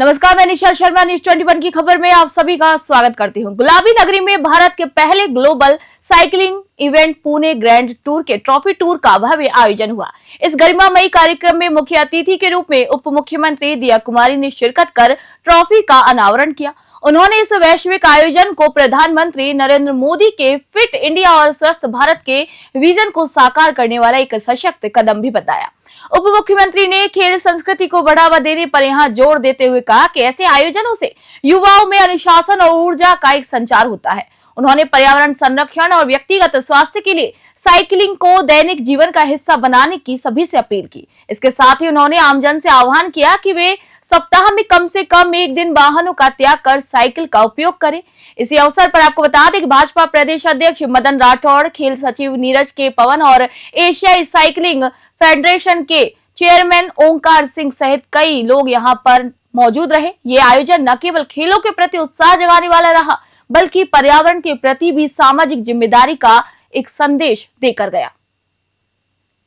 नमस्कार, मैं निशा शर्मा न्यूज 21 की खबर में आप सभी का स्वागत करती हूं। गुलाबी नगरी में भारत के पहले global cycling event Pune grand tour के ट्रॉफी टूर का भव्य आयोजन हुआ। इस गरिमामयी कार्यक्रम में मुख्य अतिथि के रूप में उप मुख्यमंत्री दिया कुमारी ने शिरकत कर ट्रॉफी का अनावरण किया। उन्होंने इस वैश्विक आयोजन को प्रधानमंत्री नरेंद्र मोदी के फिट इंडिया और स्वस्थ भारत के विजन को साकार करने वाला एक सशक्त कदम भी बताया। उप मुख्यमंत्री ने खेल संस्कृति को बढ़ावा देने पर यहां जोर देते हुए कहा कि ऐसे आयोजनों से युवाओं में अनुशासन और ऊर्जा का एक संचार होता है। उन्होंने पर्यावरण संरक्षण और व्यक्तिगत स्वास्थ्य के लिए साइकिलिंग को दैनिक जीवन का हिस्सा बनाने की सभी से अपील की। इसके साथ ही उन्होंने आमजन से आह्वान किया कि वे सप्ताह में कम से कम एक दिन वाहनों का त्याग कर साइकिल का उपयोग करें। इसी अवसर पर आपको बता दें कि भाजपा प्रदेश अध्यक्ष मदन राठौड़, खेल सचिव नीरज के पवन और एशियाई साइकिलिंग फेडरेशन के चेयरमैन ओंकार सिंह सहित कई लोग यहां पर मौजूद रहे। ये आयोजन न केवल खेलों के प्रति उत्साह जगाने वाला रहा, बल्कि पर्यावरण के प्रति भी सामाजिक जिम्मेदारी का एक संदेश देकर गया।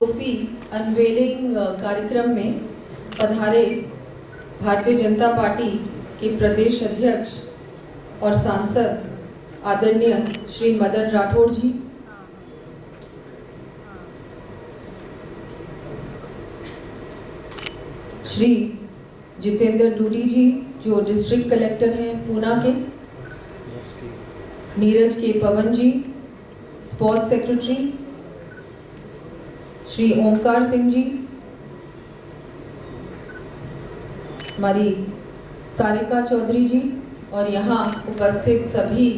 ट्रॉफी अनवेलिंग कार्यक्रम में पधारे भारतीय जनता पार्टी के प्रदेश अध्यक्ष और सांसद आदरणीय श्री मदन राठौड़ जी, श्री जितेंद्र डूडी जी जो डिस्ट्रिक्ट कलेक्टर हैं पूना के, नीरज के पवन जी स्पोर्ट्स सेक्रेटरी, श्री ओंकार सिंह जी, हमारी सारिका चौधरी जी और यहाँ उपस्थित सभी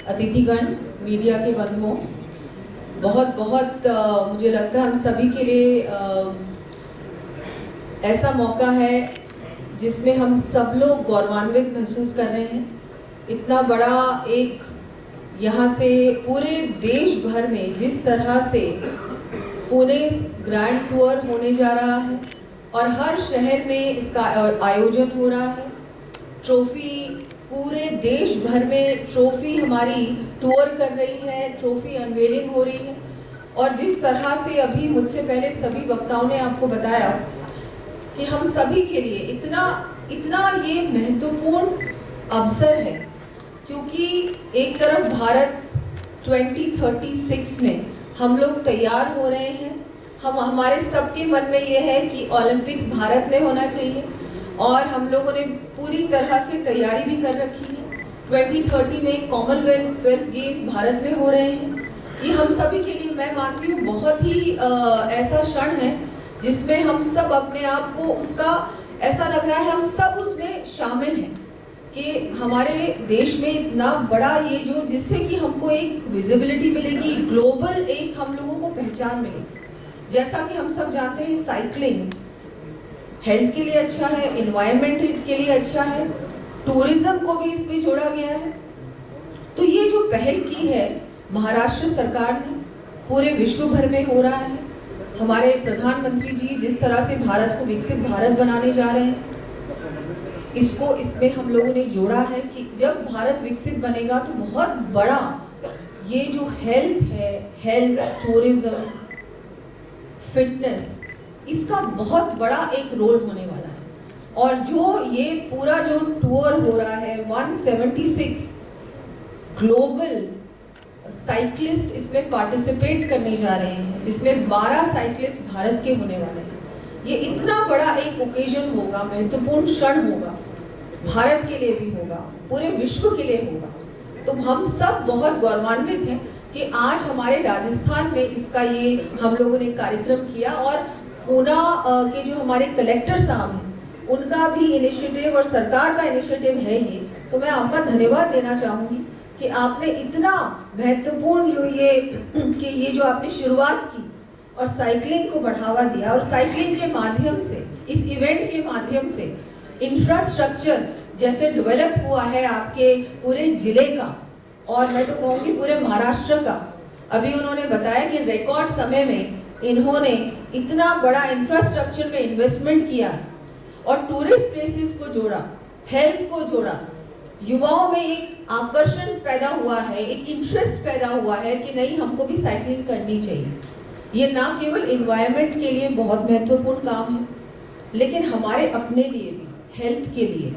अतिथिगण, मीडिया के बंधुओं, बहुत बहुत मुझे लगता है हम सभी के लिए ऐसा मौका है जिसमें हम सब लोग गौरवान्वित महसूस कर रहे हैं। इतना बड़ा एक यहाँ से पूरे देश भर में जिस तरह से पुणे ग्रैंड टूर होने जा रहा है और हर शहर में इसका आयोजन हो रहा है। ट्रॉफी पूरे देश भर में ट्रॉफी हमारी टूर कर रही है, ट्रॉफी अनवेलिंग हो रही है। और जिस तरह से अभी मुझसे पहले सभी वक्ताओं ने आपको बताया कि हम सभी के लिए इतना ये महत्वपूर्ण अवसर है, क्योंकि एक तरफ भारत 2036 में हम लोग तैयार हो रहे हैं। हमारे सबके मन में ये है कि ओलंपिक्स भारत में होना चाहिए और हम लोगों ने पूरी तरह से तैयारी भी कर रखी है। 2030 में कॉमनवेल्थ गेम्स भारत में हो रहे हैं। ये हम सभी के लिए मैं मानती हूँ बहुत ही ऐसा क्षण है जिसमें हम सब अपने आप को उसका ऐसा लग रहा है हम सब उसमें शामिल हैं कि हमारे देश में इतना बड़ा ये जो जिससे कि हमको एक विजिबिलिटी मिलेगी, ग्लोबल एक हम लोगों को पहचान मिलेगी। जैसा कि हम सब जानते हैं साइकिलिंग हेल्थ के लिए अच्छा है, एनवायरनमेंट के लिए अच्छा है, टूरिज्म को भी इसमें जोड़ा गया है। तो ये जो पहल की है महाराष्ट्र सरकार ने, पूरे विश्व भर में हो रहा है। हमारे प्रधानमंत्री जी जिस तरह से भारत को विकसित भारत बनाने जा रहे हैं, इसको इसमें हम लोगों ने जोड़ा है कि जब भारत विकसित बनेगा तो बहुत बड़ा ये जो हेल्थ है, हेल्थ, टूरिज्म, फिटनेस, इसका बहुत बड़ा एक रोल होने वाला है। और जो ये पूरा जो टूर हो रहा है 176 ग्लोबल साइकिलिस्ट इसमें पार्टिसिपेट करने जा रहे हैं, जिसमें 12 साइकिलिस्ट भारत के होने वाले हैं। ये इतना बड़ा एक ओकेजन होगा, महत्वपूर्ण क्षण होगा, भारत के लिए भी होगा, पूरे विश्व के लिए होगा। तो हम सब बहुत गौरवान्वित हैं कि आज हमारे राजस्थान में इसका ये हम लोगों ने कार्यक्रम किया और पूना के जो हमारे कलेक्टर साहब हैं उनका भी इनिशिएटिव और सरकार का इनिशिएटिव है ये। तो मैं आपका धन्यवाद देना चाहूँगी कि आपने इतना महत्वपूर्ण जो ये जो आपने शुरुआत की और साइकिलिंग को बढ़ावा दिया और साइकिलिंग के माध्यम से, इस इवेंट के माध्यम से इंफ्रास्ट्रक्चर जैसे डेवलप हुआ है आपके पूरे जिले का और मैं तो कहूँगी पूरे महाराष्ट्र का। अभी उन्होंने बताया कि रिकॉर्ड समय में इन्होंने इतना बड़ा इंफ्रास्ट्रक्चर में इन्वेस्टमेंट किया और टूरिस्ट प्लेसेस को जोड़ा, हेल्थ को जोड़ा, युवाओं में एक आकर्षण पैदा हुआ है, एक इंटरेस्ट पैदा हुआ है कि नहीं हमको भी साइकिलिंग करनी चाहिए। ये ना केवल एनवायरनमेंट के लिए बहुत महत्वपूर्ण काम है, लेकिन हमारे अपने लिए भी, हेल्थ के लिए,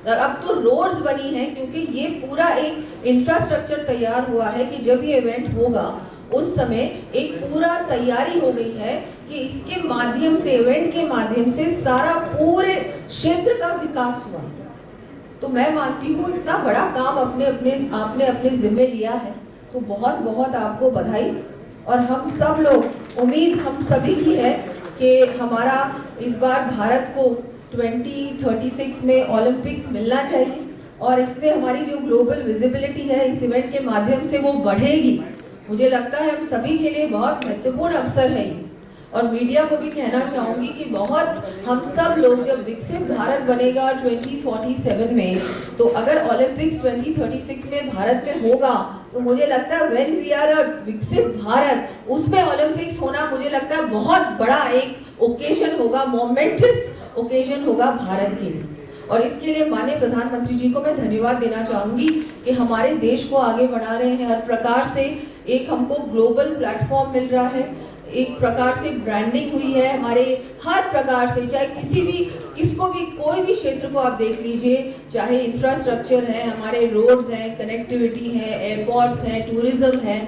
और अब तो रोड्स बनी हैं, क्योंकि ये पूरा एक इंफ्रास्ट्रक्चर तैयार हुआ है कि जब ये इवेंट होगा उस समय एक पूरा तैयारी हो गई है कि इसके माध्यम से, इवेंट के माध्यम से सारा पूरे क्षेत्र का विकास हुआ है। तो मैं मानती हूँ इतना बड़ा काम आपने अपने जिम्मे लिया है, तो बहुत बहुत आपको बधाई। और हम सब लोग, उम्मीद हम सभी की है कि हमारा इस बार भारत को 2036 में ओलंपिक्स मिलना चाहिए, और इसमें हमारी जो ग्लोबल विजिबिलिटी है इस इवेंट के माध्यम से वो बढ़ेगी। मुझे लगता है हम सभी के लिए बहुत महत्वपूर्ण अवसर है ये। और मीडिया को भी कहना चाहूँगी कि बहुत हम सब लोग, जब विकसित भारत बनेगा 2047 में, तो अगर ओलंपिक्स 2036 में भारत में होगा, तो मुझे लगता है व्हेन वी आर अ विकसित भारत, उसमें ओलंपिक्स होना मुझे लगता है बहुत बड़ा एक ओकेजन होगा, मोमेंटस ओकेजन होगा भारत के लिए। और इसके लिए माननीय प्रधानमंत्री जी को मैं धन्यवाद देना चाहूँगी कि हमारे देश को आगे बढ़ा रहे हैं। हर प्रकार से एक हमको ग्लोबल प्लेटफॉर्म मिल रहा है, एक प्रकार से ब्रांडिंग हुई है हमारे, हर प्रकार से, चाहे किसको भी कोई भी क्षेत्र को आप देख लीजिए, चाहे इंफ्रास्ट्रक्चर है, हमारे रोड्स हैं, कनेक्टिविटी है, एयरपोर्ट्स हैं, टूरिज्म है,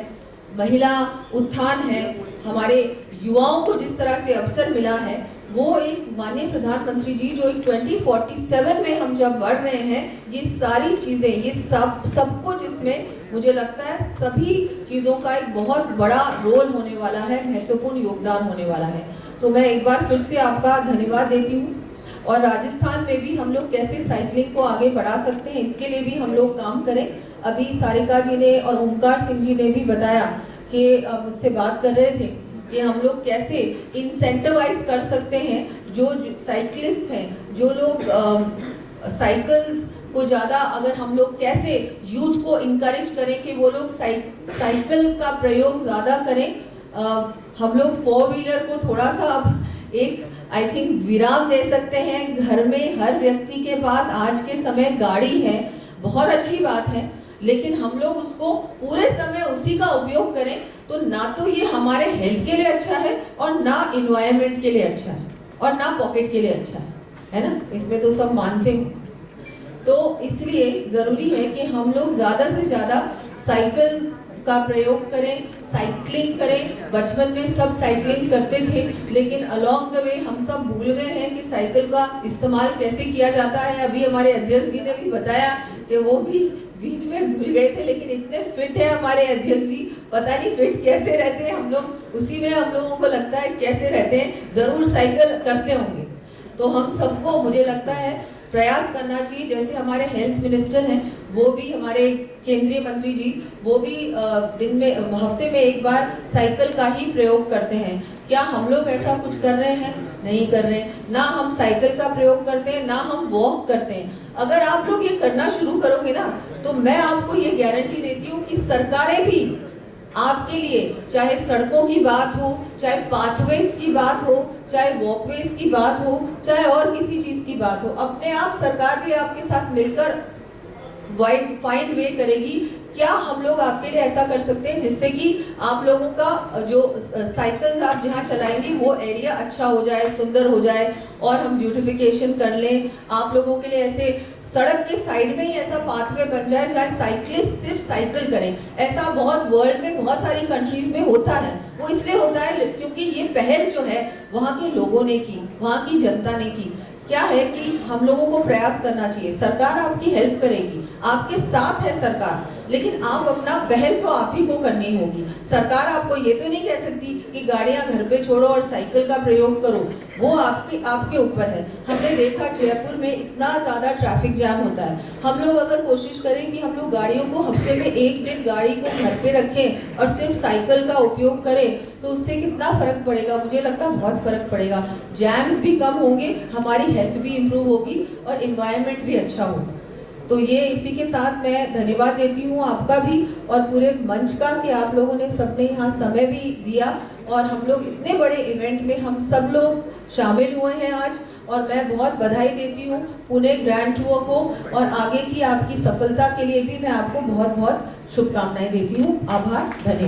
महिला उत्थान है, हमारे युवाओं को जिस तरह से अवसर मिला है, वो एक माननीय प्रधानमंत्री जी जो एक 2047 में हम जब बढ़ रहे हैं, ये सारी चीज़ें, ये सब कुछ इसमें मुझे लगता है सभी चीज़ों का एक बहुत बड़ा रोल होने वाला है, महत्वपूर्ण योगदान होने वाला है। तो मैं एक बार फिर से आपका धन्यवाद देती हूँ। और राजस्थान में भी हम लोग कैसे साइकिलिंग को आगे बढ़ा सकते हैं, इसके लिए भी हम लोग काम करें। अभी सारिका जी ने और ओमकार सिंह जी ने भी बताया कि मुझसे बात कर रहे थे कि हम लोग कैसे इंसेंटिवाइज कर सकते हैं जो साइकिलिस्ट हैं, जो लोग साइकिल्स को ज़्यादा, अगर हम लोग कैसे यूथ को इनकरेज करें कि वो लोग साइकिल का प्रयोग ज़्यादा करें। हम लोग 4 व्हीलर को थोड़ा सा अब एक आई थिंक विराम दे सकते हैं। घर में हर व्यक्ति के पास आज के समय गाड़ी है, बहुत अच्छी बात है, लेकिन हम लोग उसको पूरे समय उसी का उपयोग करें तो ना तो ये हमारे हेल्थ के लिए अच्छा है, और ना इन्वायरमेंट के लिए अच्छा है, और ना पॉकेट के लिए अच्छा है ना? इसमें तो सब मानते हो। तो इसलिए ज़रूरी है कि हम लोग ज़्यादा से ज़्यादा साइकिल्स का प्रयोग करें, साइकिलिंग करें। बचपन में सब साइकिलिंग करते थे, लेकिन अलोंग द वे हम सब भूल गए हैं कि साइकिल का इस्तेमाल कैसे किया जाता है। अभी हमारे अध्यक्ष जी ने भी बताया कि वो भी बीच में भूल गए थे, लेकिन इतने फिट है हमारे अध्यक्ष जी, पता नहीं फिट कैसे रहते हैं। हम लोग उसी में, हम लोगों को लगता है कैसे रहते हैं, ज़रूर साइकिल करते होंगे। तो हम सबको मुझे लगता है प्रयास करना चाहिए। जैसे हमारे हेल्थ मिनिस्टर हैं, वो भी हमारे केंद्रीय मंत्री जी, वो भी दिन में, हफ्ते में एक बार साइकिल का ही प्रयोग करते हैं। क्या हम लोग ऐसा कुछ कर रहे हैं? नहीं कर रहे। ना हम साइकिल का प्रयोग करते हैं, ना हम वॉक करते हैं। अगर आप लोग ये करना शुरू करोगे ना, तो मैं आपको ये गारंटी देती हूँ कि सरकारें भी आपके लिए, चाहे सड़कों की बात हो, चाहे पाथवेज की बात हो, चाहे वॉकवेज की बात हो, चाहे और किसी चीज़ की बात हो, अपने आप सरकार भी आपके साथ मिलकर फाइंड वे करेगी। क्या हम लोग आपके लिए ऐसा कर सकते हैं जिससे कि आप लोगों का जो साइकिल्स आप जहाँ चलाएंगे वो एरिया अच्छा हो जाए, सुंदर हो जाए, और हम ब्यूटिफिकेशन कर लें। आप लोगों के लिए ऐसे सड़क के साइड में ही ऐसा पाथवे बन जाए, चाहे साइकिलिस्ट सिर्फ साइकिल करें। ऐसा बहुत वर्ल्ड में बहुत सारी कंट्रीज में होता है। वो इसलिए होता है क्योंकि ये पहल जो है वहाँ के लोगों ने की, वहाँ की जनता ने की। क्या है कि हम लोगों को प्रयास करना चाहिए। सरकार आपकी हेल्प करेगी, आपके साथ है सरकार, लेकिन आप अपना पहल तो आप ही को करनी होगी। सरकार आपको ये तो नहीं कह सकती कि गाड़ियां घर पे छोड़ो और साइकिल का प्रयोग करो, वो आपके ऊपर है। हमने देखा जयपुर में इतना ज़्यादा ट्रैफिक जैम होता है। हम लोग अगर कोशिश करें कि हम लोग गाड़ियों को हफ्ते में एक दिन गाड़ी को घर पे रखें और सिर्फ साइकिल का उपयोग करें, तो उससे कितना फ़र्क पड़ेगा? मुझे लगता है बहुत फ़र्क पड़ेगा। जैम्स भी कम होंगे, हमारी हेल्थ भी इम्प्रूव होगी और इन्वायरमेंट भी अच्छा होगा। तो ये इसी के साथ मैं धन्यवाद देती हूँ आपका भी और पूरे मंच का कि आप लोगों ने सबने यहाँ समय भी दिया, और हम लोग इतने बड़े इवेंट में हम सब लोग शामिल हुए हैं आज। और मैं बहुत बधाई देती हूँ पुणे ग्रैंड टूर को, और आगे की आपकी सफलता के लिए भी मैं आपको बहुत बहुत शुभकामनाएं देती हूँ। आभार, धन्यवाद।